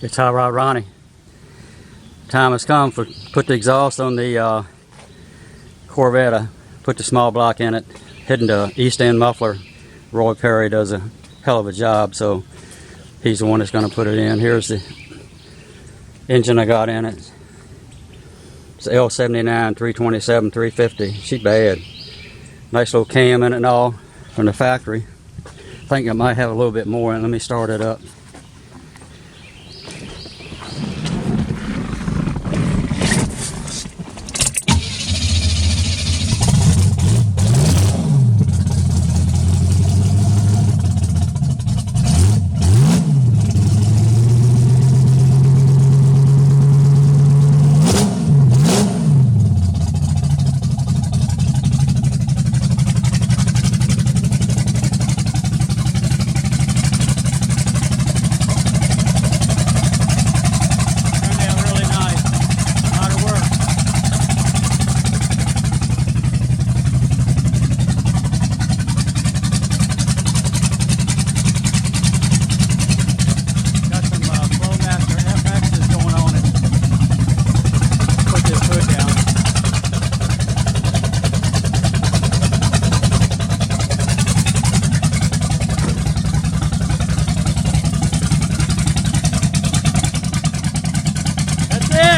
It's Hot Rod Ronnie. Time has come for put the exhaust on the Corvette. I put the small block in it, hitting the east end muffler. Roy Perry does a hell of a job, so he's the one that's going to put it in. Here's the engine I got in it. It's L79 327 350. She's bad. Nice little cam in it and all from the factory. I think I might have a little bit more, and let me start it up.